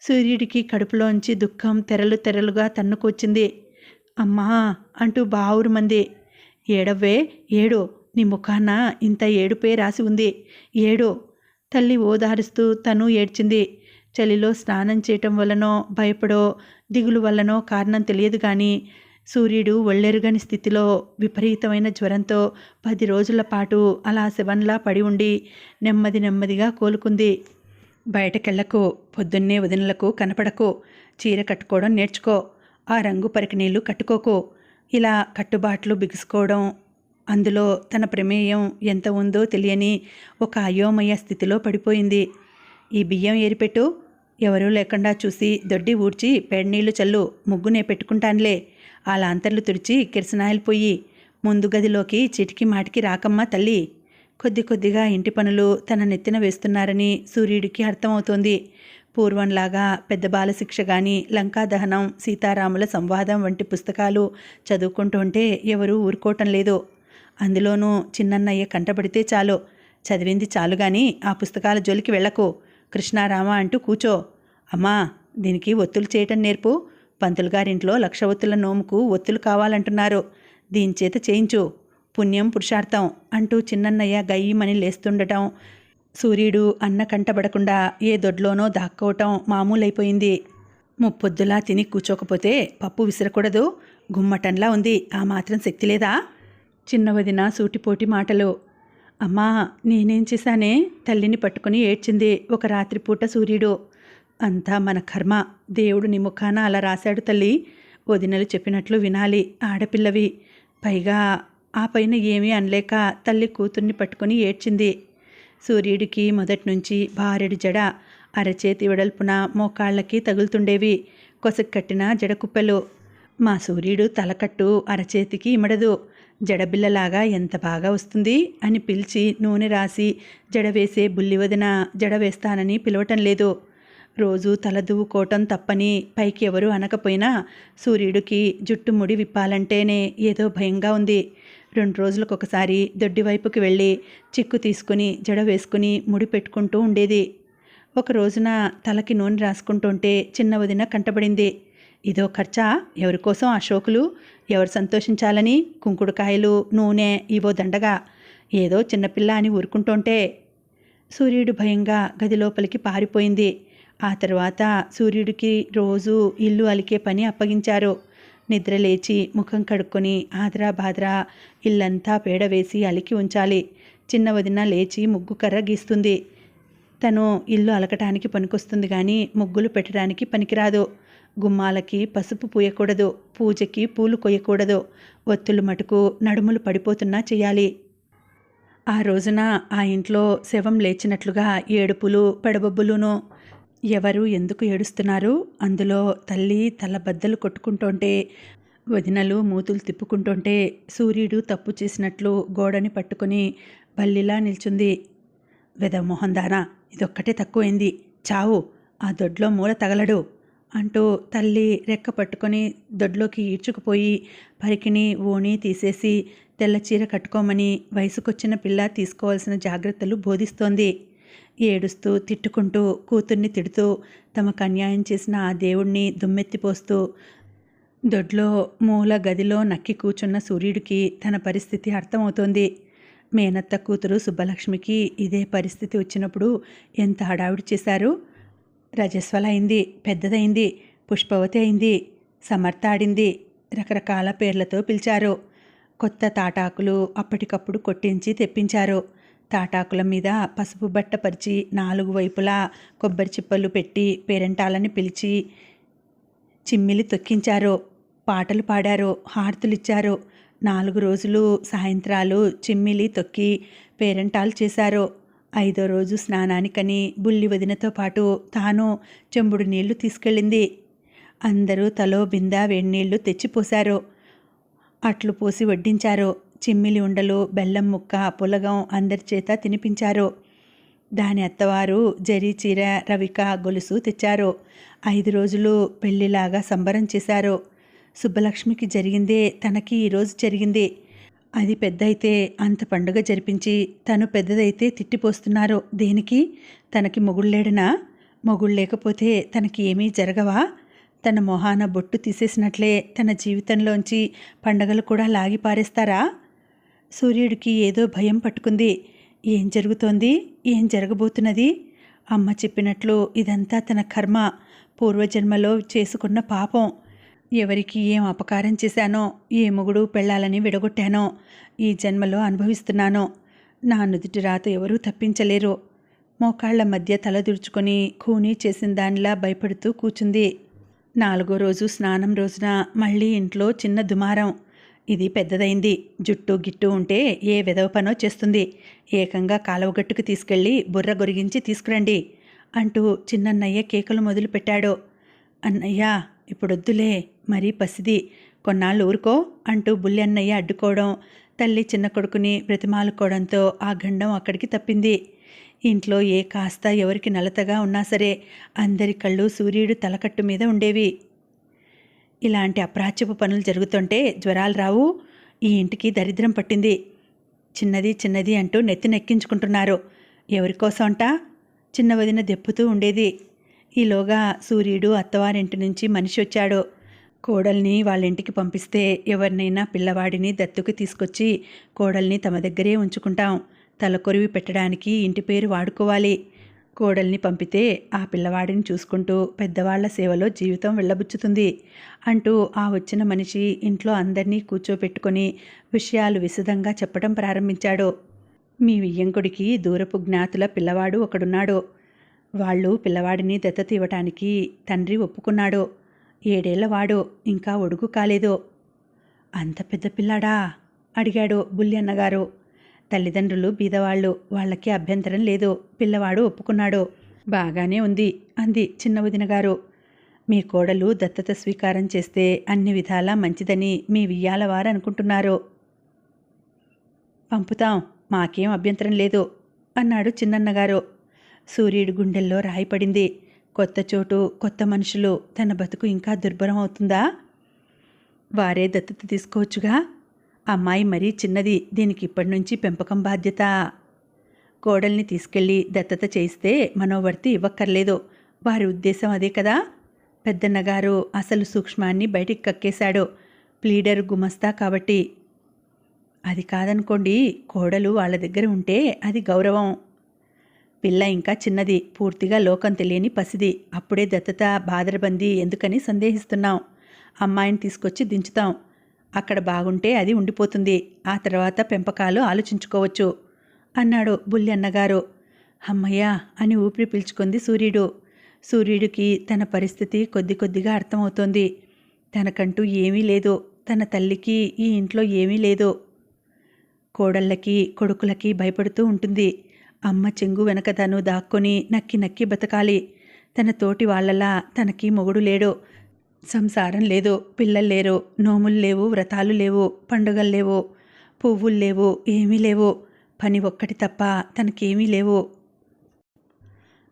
సూర్యుడికి కడుపులోంచి దుఃఖం తెరలు తెరలుగా తన్నుకొచ్చింది. అమ్మా అంటూ బావురుమంది. ఏడవ్వే, ఏడు, నీ ముఖాన ఇంత ఏడుపే రాసి ఉంది, ఏడు. తల్లి ఓదారుస్తూ తను ఏడ్చింది. చలిలో స్నానం చేయటం వల్లనో భయపడో దిగులు వల్లనో కారణం తెలియదు కానీ సూర్యుడు ఒళ్ళెరుగని స్థితిలో విపరీతమైన జ్వరంతో 10 రోజుల పాటు అలా శవంలా పడి ఉండి నెమ్మదిగా కోలుకుంది. బయటకెళ్లకు, పొద్దున్నే వదినలకు కనపడకు, చీర కట్టుకోవడం నేర్చుకో, ఆ రంగు పరికినీళ్ళు కట్టుకోకు. ఇలా కట్టుబాట్లు బిగుసుకోవడం, అందులో తన ప్రమేయం ఎంత ఉందో తెలియని ఒక అయోమయ స్థితిలో పడిపోయింది. ఈ బియ్యం ఏరిపెట్టు, ఎవరూ లేకుండా చూసి దొడ్డి ఊడ్చి పేడనీళ్లు చల్లు, ముగ్గునే పెట్టుకుంటానులే, ఆ లాంతర్లు తుడిచి కిరసనాయిలు పొయ్యి, ముందు గదిలోకి చిటికి మాటికి రాకమ్మా తల్లి. కొద్దిగా ఇంటి పనులు తన నెత్తిన వేస్తున్నారని సూర్యుడికి అర్థమవుతోంది. పూర్వంలాగా పెద్ద బాలశిక్ష కానీ, లంకాదహనం, సీతారాముల సంవాదం వంటి పుస్తకాలు చదువుకుంటూ ఉంటే ఎవరూ ఊరుకోవటం లేదు. అందులోనూ చిన్నన్నయ్య కంటపడితే చాలు, చదివింది చాలు కానీ ఆ పుస్తకాల జోలికి వెళ్ళకు, కృష్ణారామ అంటూ కూచో. అమ్మా దీనికి ఒత్తులు చేయటం నేర్పు, పంతులు గారింట్లో 1,00,000 ఒత్తుల నోముకు ఒత్తులు కావాలంటున్నారు, దీని చేత చేయించు, పుణ్యం పురుషార్థం అంటూ చిన్నన్నయ్య గయ్యమని లేస్తుండటం, సూర్యుడు అన్న కంటబడకుండా ఏ దొడ్లోనో దాక్కోవటం మామూలైపోయింది. ముప్పొద్దులా తిని కూచోకపోతే పప్పు విసరకూడదు, గుమ్మటంలా ఉంది, ఆ మాత్రం శక్తి లేదా? చిన్న వదిన సూటిపోటి మాటలు. అమ్మా నేనేం చేశానే, తల్లిని పట్టుకుని ఏడ్చింది ఒక రాత్రిపూట సూర్యుడు. అంతా మన కర్మ, దేవుడు నీ ముఖాన అలా రాశాడు తల్లి, వదినలు చెప్పినట్లు వినాలి, ఆడపిల్లవి. పైగా ఆ పైన ఏమీ అనలేక తల్లి కూతుర్ని పట్టుకుని ఏడ్చింది. సూర్యుడికి మొదటి నుంచి భారెడు జడ, అరచేతి వెడల్పున మోకాళ్ళకి తగులుతుండేవి కొసకట్టిన జడకుప్పెలు. మా సూర్యుడు తలకట్టు అరచేతికి ఇమడదు, జడబిల్లలాగా ఎంత బాగా వస్తుంది అని పిలిచి నూనె రాసి జడవేసే బుల్లివదిన జడ వేస్తానని పిలవటం లేదు. రోజు తల దువ్వుకోవటం తప్పని పైకి ఎవరు అనకపోయినా సూర్యుడికి జుట్టు ముడి విప్పాలంటేనే ఏదో భయంగా ఉంది. 2 రోజులకొకసారి దొడ్డి వైపుకి వెళ్ళి చిక్కు తీసుకుని జడ వేసుకుని ముడి పెట్టుకుంటూ ఉండేది. ఒక రోజున తలకి నూనె రాసుకుంటుంటే చిన్న వదిన కంటపడింది. ఇదో ఖర్చా, ఎవరికోసం ఆ షోకులు, ఎవరు సంతోషించాలని కుంకుడుకాయలు, నూనె ఇవో దండగా, ఏదో చిన్నపిల్ల అని ఊరుకుంటుంటే. సూర్యుడు భయంగా గది లోపలికి పారిపోయింది. ఆ తర్వాత సూర్యుడికి రోజు ఇల్లు అలికే పని అప్పగించారు. నిద్ర లేచి ముఖం కడుక్కొని ఆదరా బాదరా ఇల్లంతా పేడ వేసి అలికి ఉంచాలి. చిన్న వదిన లేచి ముగ్గు కర్ర గీస్తుంది. తను ఇల్లు అలకటానికి పనికొస్తుంది కానీ ముగ్గులు పెట్టడానికి పనికిరాదు. గుమ్మాలకి పసుపు పూయకూడదు, పూజకి పూలు కొయ్యకూడదు, ఒత్తులు మటుకు నడుములు పడిపోతున్నా చేయాలి. ఆ రోజున ఆ ఇంట్లో శవం లేచినట్లుగా ఏడుపులు పెడబొబ్బులును. ఎవరు ఎందుకు ఏడుస్తున్నారు? అందులో తల్లి తల బద్దలు కొట్టుకుంటుంటే, వదినలు మూతులు తిప్పుకుంటుంటే, సూర్యుడు తప్పు చేసినట్లు గోడని పట్టుకుని బల్లిలా నిల్చుంది. వెదమోహందానా, ఇదొక్కటే తక్కువైంది, చావు, ఆ దొడ్లో మూల తగలడు అంటూ తల్లి రెక్క పట్టుకొని దొడ్లోకి ఈడ్చుకుపోయి పరికిని ఓణి తీసేసి తెల్లచీర కట్టుకోమని వయసుకొచ్చిన పిల్ల తీసుకోవాల్సిన జాగ్రత్తలు బోధిస్తోంది. ఏడుస్తూ తిట్టుకుంటూ కూతుర్ని తిడుతూ తమకు అన్యాయం చేసిన ఆ దేవుణ్ణి దుమ్మెత్తిపోస్తూ దొడ్లో మూల గదిలో నక్కి కూర్చున్న సూర్యుడికి తన పరిస్థితి అర్థమవుతోంది. మేనత్త కూతురు సుబ్బలక్ష్మికి ఇదే పరిస్థితి వచ్చినప్పుడు ఎంత హడావిడి చేశారు. రజస్వల అయింది, పెద్దదైంది, పుష్పవతి అయింది, సమర్థ ఆడింది, రకరకాల పేర్లతో పిలిచారు. కొత్త తాటాకులు అప్పటికప్పుడు కొట్టించి తెప్పించారు. తాటాకుల మీద పసుపు బట్ట పరిచి 4 వైపులా కొబ్బరి చిప్పలు పెట్టి పేరెంటాలని పిలిచి చిమ్మిలి తొక్కించారు. పాటలు పాడారు, హారతులిచ్చారు. 4 రోజులు సాయంత్రాలు చిమ్మిలి తొక్కి పేరెంటాలు చేశారు. 5వ రోజు స్నానానికని బుల్లి వదినతో పాటు తాను చెంబుడు నీళ్లు తీసుకెళ్ళింది. అందరూ తలో బిందా వేడినీళ్లు తెచ్చిపోశారు. అట్లు పోసి వడ్డించారు. చిమ్మిలి ఉండలు, బెల్లం ముక్క, పులగం అందరి చేత తినిపించారు. దాని అత్తవారు జరీ చీర, రవిక, గొలుసు తెచ్చారు. 5 రోజులు పెళ్లిలాగా సంబరం చేశారు. సుబ్బలక్ష్మికి జరిగిందే తనకి ఈరోజు జరిగింది. అది పెద్దయితే అంత పండుగ జరిపించి తను పెద్దదైతే తిట్టిపోస్తున్నారు. దేనికి? తనకి మొగుళ్ళేడనా? మొగుళ్ళు లేకపోతే తనకి ఏమీ జరగవా? తన మొహాన బొట్టు తీసేసినట్లే తన జీవితంలోంచి పండగలు కూడా లాగి పారేస్తారా? సూర్యుడికి ఏదో భయం పట్టుకుంది. ఏం జరుగుతోంది? ఏం జరగబోతున్నది? అమ్మ చెప్పినట్లు ఇదంతా తన కర్మ, పూర్వజన్మలో చేసుకున్న పాపం. ఎవరికి ఏం అపకారం చేశానో, ఏ మొగుడు పెళ్ళాలని విడగొట్టానో ఈ జన్మలో అనుభవిస్తున్నానో. నా నుదుటి రాత ఎవరూ తప్పించలేరు. మోకాళ్ల మధ్య తలదుర్చుకొని కూనీ చేసిన దానిలా భయపడుతూ కూచుంది. 4వ రోజు స్నానం రోజున మళ్ళీ ఇంట్లో చిన్న దుమారం. ఇది పెద్దదైంది. జుట్టు గిట్టు ఉంటే ఏ వెదవ పనో చేస్తుంది. ఏకంగా కాలువగట్టుకు తీసుకెళ్ళి బుర్ర గొరిగించి తీసుకురండి అంటూ చిన్నన్నయ్య కేకలు మొదలుపెట్టాడు. అన్నయ్య, ఇప్పుడొద్దులే, మరీ పసిది, కొన్నాళ్ళు ఊరుకో అంటూ బుల్లి అన్నయ్య అడ్డుకోవడం, తల్లి చిన్న కొడుకుని బ్రతిమాలుకోవడంతో ఆ గండం అక్కడికి తప్పింది. ఇంట్లో ఏ కాస్త ఎవరికి నలతగా ఉన్నా సరే అందరి కళ్ళు సూర్యుడు తలకట్టు మీద ఉండేవి. ఇలాంటి అప్రాచ్యపు పనులు జరుగుతుంటే జ్వరాలు రావు? ఈ ఇంటికి దరిద్రం పట్టింది. చిన్నది చిన్నది అంటూ నెత్తినెక్కించుకుంటున్నారు. ఎవరికోసం అంట? చిన్న వదిన దెప్పుతూ ఉండేది. ఈలోగా సూర్యుడు అత్తవారింటి నుంచి మనిషి వచ్చాడు. కోడల్ని వాళ్ళింటికి పంపిస్తే ఎవరినైనా పిల్లవాడిని దత్తుకు తీసుకొచ్చి కోడల్ని తమ దగ్గరే ఉంచుకుంటాం. తలకొరివి పెట్టడానికి ఇంటి పేరు వాడుకోవాలి. కోడల్ని పంపితే ఆ పిల్లవాడిని చూసుకుంటూ పెద్దవాళ్ల సేవలో జీవితం వెళ్ళబుచ్చుతుంది అంటూ ఆ వచ్చిన మనిషి ఇంట్లో అందరినీ కూర్చోపెట్టుకొని విషయాలు విశదంగా చెప్పడం ప్రారంభించాడు. మీ వియ్యంకుడికి దూరపు జ్ఞాతుల పిల్లవాడు ఒకడున్నాడు. వాళ్ళు పిల్లవాడిని దత్తత ఇవ్వటానికి తండ్రి ఒప్పుకున్నాడు. 7 ఏళ్లవాడు, ఇంకా ఒడుగు కాలేదు. అంత పెద్ద పిల్లాడా? అడిగాడు బుల్లి అన్నగారు. తల్లిదండ్రులు బీదవాళ్ళు, వాళ్ళకి అభ్యంతరం లేదు. పిల్లవాడు ఒప్పుకున్నాడు. బాగానే ఉంది అంది చిన్న వదిన గారు. మీ కోడలు దత్తత స్వీకారం చేస్తే అన్ని విధాలా మంచిదని మీ వియ్యాలవారు అనుకుంటున్నారు. పంపుతాం, మాకేం అభ్యంతరం లేదు అన్నాడు చిన్నన్నగారు. సూర్యుడి గుండెల్లో రాయిపడింది. కొత్త చోటు, కొత్త మనుషులు, తన బతుకు ఇంకా దుర్భరం అవుతుందా? వారే దత్తత తీసుకోవచ్చుగా. అమ్మాయి మరీ చిన్నది, దీనికి ఇప్పటి నుంచి పెంపకం బాధ్యత. కోడల్ని తీసుకెళ్ళి దత్తత చేయిస్తే మనోవర్తి ఇవ్వక్కర్లేదు. వారి ఉద్దేశం అదే కదా. పెద్దన్నగారు అసలు సూక్ష్మాన్ని బయటికి కక్కేశాడు. ప్లీడర్ గుమస్తా కాబట్టి. అది కాదనుకోండి, కోడలు వాళ్ళ దగ్గర ఉంటే అది గౌరవం. పిల్ల ఇంకా చిన్నది, పూర్తిగా లోకం తెలియని పసిది. అప్పుడే దత్తత బాదరబందీ ఎందుకని సందేహిస్తున్నాం. అమ్మాయిని తీసుకొచ్చి దించుతాం. అక్కడ బాగుంటే అది ఉండిపోతుంది. ఆ తర్వాత పెంపకాలు ఆలోచించుకోవచ్చు అన్నాడు బుల్లి అన్నగారు. అమ్మయ్యా అని ఊపిరి పీల్చుకుంది సూర్యుడు. సూర్యుడికి తన పరిస్థితి కొద్ది కొద్దిగా అర్థమవుతోంది. తనకంటూ ఏమీ లేదు. తన తల్లికి ఈ ఇంట్లో ఏమీ లేదు. కోడళ్ళకి కొడుకులకి భయపడుతూ ఉంటుంది. అమ్మ చెంగు వెనక తను దాక్కొని నక్కి నక్కి బతకాలి. తన తోటి వాళ్ళలా తనకి మొగుడు లేడు, సంసారం లేదు, పిల్లలు లేరు, నోములు లేవు, వ్రతాలు లేవు, పండుగలు లేవు, పువ్వులు లేవు, ఏమీ లేవు. పని ఒక్కటి తప్ప తనకేమీ లేవు.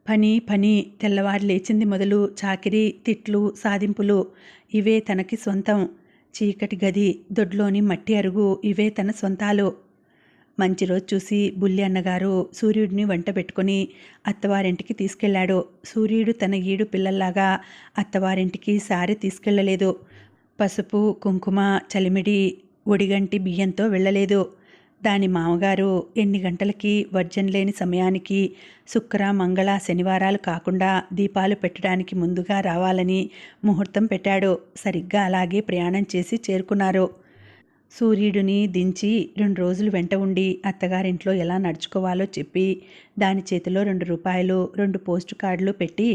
పని పని తెల్లవారు లేచింది మొదలు చాకిరీ, తిట్లు, సాధింపులు ఇవే తనకి సొంతం. చీకటి గది, దొడ్లోని మట్టి అరుగు ఇవే తన సొంతాలు. మంచి రోజు చూసి బుల్లి అన్నగారు సూర్యుడిని వంట పెట్టుకుని అత్తవారింటికి తీసుకెళ్లాడు. సూర్యుడు తన ఈడు పిల్లల్లాగా అత్తవారింటికి సారి తీసుకెళ్లలేదు. పసుపు, కుంకుమ, చలిమిడి, ఒడిగంటి బియ్యంతో వెళ్ళలేదు. దాని మామగారు ఎన్ని గంటలకి వర్జం లేని సమయానికి శుక్ర, మంగళ, శనివారాలు కాకుండా దీపాలు పెట్టడానికి ముందుగా రావాలని ముహూర్తం పెట్టాడు. సరిగ్గా అలాగే ప్రయాణం చేసి చేరుకున్నారు. సూర్యుడిని దించి 2 రోజులు వెంట ఉండి అత్తగారింట్లో ఎలా నడుచుకోవాలో చెప్పి దాని చేతిలో 2 రూపాయలు 2 పోస్టు కార్డులు పెట్టి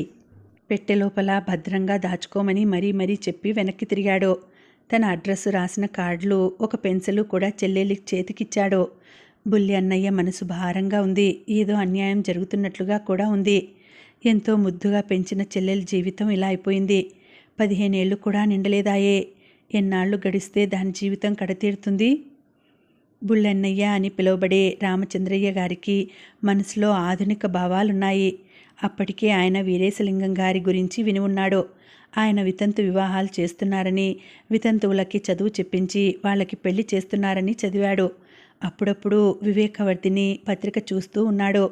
పెట్టె లోపల భద్రంగా దాచుకోమని మరీ చెప్పి వెనక్కి తిరిగాడు. తన అడ్రస్సు రాసిన కార్డులు, ఒక పెన్సిలు కూడా చెల్లెలి చేతికిచ్చాడు. బుల్లి అన్నయ్య మనసు భారంగా ఉంది. ఏదో అన్యాయం జరుగుతున్నట్లుగా కూడా ఉంది. ఎంతో ముద్దుగా పెంచిన చెల్లెలి జీవితం ఇలా అయిపోయింది. 15 ఏళ్ళు కూడా నిండలేదాయే. ఎన్నాళ్ళు గడిస్తే దాని జీవితం కడతీరుతుంది? బుల్లన్నయ్య అని పిలువబడే రామచంద్రయ్య గారికి మనసులో ఆధునిక భావాలున్నాయి. అప్పటికే ఆయన వీరేశలింగం గారి గురించి విని ఉన్నాడు. ఆయన వితంతు వివాహాలు చేస్తున్నారని, వితంతువులకి చదువు చెప్పించి వాళ్ళకి పెళ్లి చేస్తున్నారని చదివాడు. అప్పుడప్పుడు వివేకవర్ధిని పత్రిక చూస్తూ ఉన్నాడు.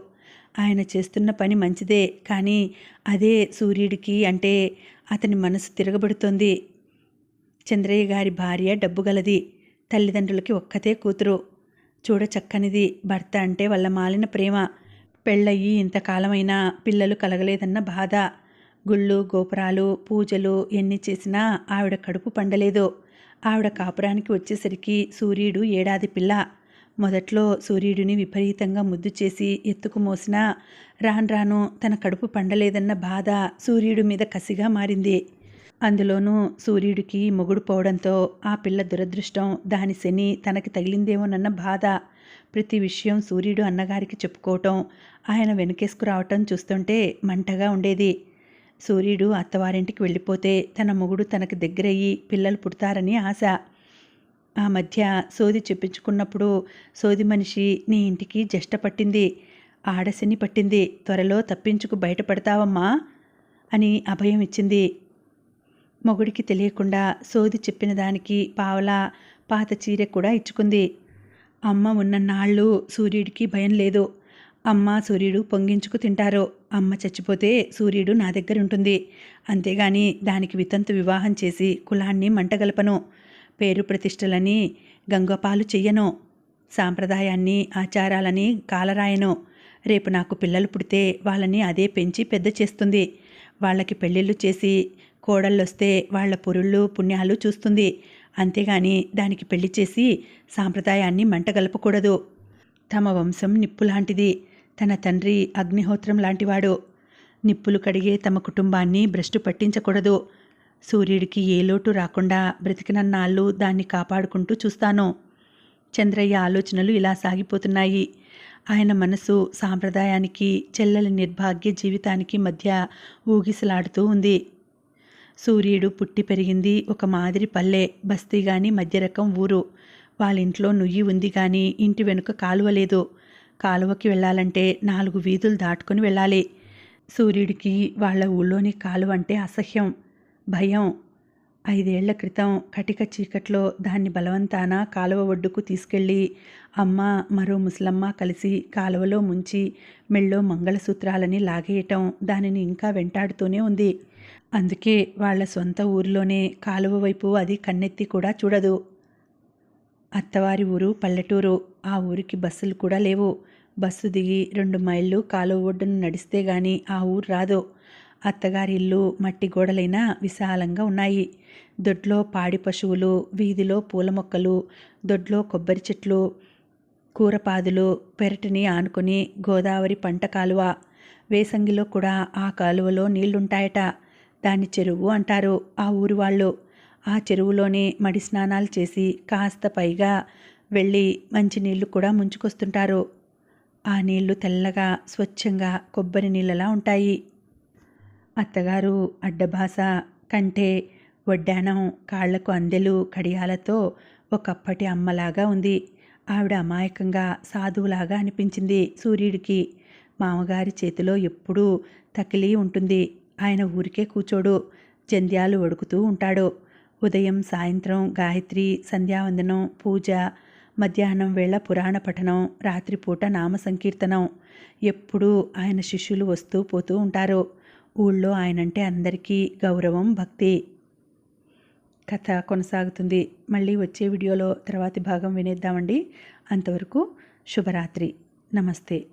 ఆయన చేస్తున్న పని మంచిదే, కానీ అదే సూర్యుడికి అంటే అతని మనసు తిరగబడుతోంది. చంద్రయ్య గారి భార్య డబ్బుగలది. తల్లిదండ్రులకి ఒక్కతే కూతురు. చూడ చక్కనిది. భర్త అంటే వాళ్ళ మాలిన ప్రేమ. పెళ్ళయ్యి ఇంతకాలమైనా పిల్లలు కలగలేదన్న బాధ. గుళ్ళు, గోపురాలు, పూజలు ఎన్ని చేసినా ఆవిడ కడుపు పండలేదు. ఆవిడ కాపురానికి వచ్చేసరికి సూర్యుడు ఏడాది పిల్ల. మొదట్లో సూర్యుడిని విపరీతంగా ముద్దు చేసి ఎత్తుకు మోసినా రాను తన కడుపు పండలేదన్న బాధ సూర్యుడి మీద కసిగా మారింది. అందులోనూ సూర్యుడికి మొగుడు పోవడంతో ఆ పిల్ల దురదృష్టం, దాని శని తనకి తగిలిందేమోనన్న బాధ. ప్రతి విషయం సూర్యుడు అన్నగారికి చెప్పుకోవటం, ఆయన వెనకేసుకురావటం చూస్తుంటే మంటగా ఉండేది. సూర్యుడు అత్తవారింటికి వెళ్ళిపోతే తన మొగుడు తనకి దగ్గరయ్యి పిల్లలు పుడతారని ఆశ. ఆ మధ్య సోది చెప్పించుకున్నప్పుడు సోది మనిషి, నీ ఇంటికి జష్ట పట్టింది, ఆడశని పట్టింది, త్వరలో తప్పించుకు బయటపడతావమ్మా అని అభయం ఇచ్చింది. మొగుడికి తెలియకుండా సోది చెప్పిన దానికి పావలా పాత చీర కూడా ఇచ్చుకుంది. అమ్మ ఉన్నన్నాళ్ళు సూర్యుడికి భయం లేదు. అమ్మ సూర్యుడు పొంగించుకు తింటారు. అమ్మ చచ్చిపోతే సూర్యుడు నా దగ్గర ఉంటుంది. అంతేగాని దానికి వితంతు వివాహం చేసి కులాన్ని మంటగలపను. పేరు ప్రతిష్టలని గంగపాలు చెయ్యను. సాంప్రదాయాన్ని, ఆచారాలని కాలరాయను. రేపు నాకు పిల్లలు పుడితే వాళ్ళని అదే పెంచి పెద్ద చేస్తుంది. వాళ్ళకి పెళ్ళిళ్ళు చేసి కోడళ్ళొస్తే వాళ్ల పురుళ్ళు పుణ్యాలు చూస్తుంది. అంతేగాని దానికి పెళ్లి చేసి సాంప్రదాయాన్ని మంటగలపకూడదు. తమ వంశం నిప్పులాంటిది. తన తండ్రి అగ్నిహోత్రం లాంటివాడు. నిప్పులు కడిగే తమ కుటుంబాన్ని భ్రష్టు పట్టించకూడదు. సూర్యుడికి ఏ లోటు రాకుండా బ్రతికినన్నాళ్ళు దాన్ని కాపాడుకుంటూ చూస్తాను. చంద్రయ్య ఆలోచనలు ఇలా సాగిపోతున్నాయి. ఆయన మనసు సాంప్రదాయానికి, చెల్లెలి నిర్భాగ్య జీవితానికి మధ్య ఊగిసలాడుతూ ఉంది. సూర్యుడు పుట్టి పెరిగింది ఒక మాదిరి పల్లె, బస్తీ గాని మధ్య రకం ఊరు. వాళ్ళింట్లో నుయ్యి ఉంది కానీ ఇంటి వెనుక కాలువ లేదు. కాలువకి వెళ్ళాలంటే 4 వీధులు దాటుకొని వెళ్ళాలి. సూర్యుడికి వాళ్ళ ఊళ్ళోని కాలువ అంటే అసహ్యం, భయం. 5 ఏళ్ల క్రితం కటిక చీకట్లో దాన్ని బలవంతాన కాలువ ఒడ్డుకు తీసుకెళ్ళి అమ్మ, మరో ముసలమ్మ కలిసి కాలువలో ముంచి మెళ్ళో మంగళసూత్రాలని లాగేయటం దానిని ఇంకా వెంటాడుతూనే ఉంది. అందుకే వాళ్ళ సొంత ఊరిలోనే కాలువ వైపు అది కన్నెత్తి కూడా చూడదు. అత్తవారి ఊరు పల్లెటూరు. ఆ ఊరికి బస్సులు కూడా లేవు. బస్సు దిగి 2 మైళ్ళు కాలువ ఒడ్డును నడిస్తే గాని ఆ ఊరు రాదు. అత్తగారి ఇల్లు మట్టి గోడలైనా విశాలంగా ఉన్నాయి. దొడ్లో పాడి పశువులు, వీధిలో పూల మొక్కలు, దొడ్లో కొబ్బరి చెట్లు, కూరపాదులు, పెరటిని ఆనుకొని గోదావరి పంట కాలువ. వేసంగిలో కూడా ఆ కాలువలో నీళ్లుంటాయట. దాన్ని చెరువు అంటారు ఆ ఊరి వాళ్ళు. ఆ చెరువులోనే మడి స్నానాలు చేసి కాస్త పైగా వెళ్ళి మంచినీళ్లు కూడా ముంచుకొస్తుంటారు. ఆ నీళ్లు తెల్లగా స్వచ్ఛంగా కొబ్బరి నీళ్ళలా ఉంటాయి. అత్తగారు అడ్డబాస, కంటే, వడ్డానం, కాళ్లకు అందెలు, కడియాలతో ఒకప్పటి అమ్మలాగా ఉంది. ఆవిడ అమాయకంగా సాధువులాగా అనిపించింది సూర్యుడికి. మామగారి చేతిలో ఎప్పుడూ తకిలీ ఉంటుంది. ఆయన ఊరికే కూచోడు, జంధ్యాలు వడుకుతూ ఉంటాడు. ఉదయం సాయంత్రం గాయత్రి, సంధ్యావందనం, పూజ, మధ్యాహ్నం వేళ పురాణ పఠనం, రాత్రిపూట నామ సంకీర్తనం. ఎప్పుడూ ఆయన శిష్యులు వస్తూ పోతూ ఉంటారు. ఊళ్ళో ఆయనంటే అందరికీ గౌరవం, భక్తి. కథ కొనసాగుతుంది. మళ్ళీ వచ్చే వీడియోలో తర్వాతి భాగం వినేద్దామండి. అంతవరకు శుభరాత్రి. నమస్తే.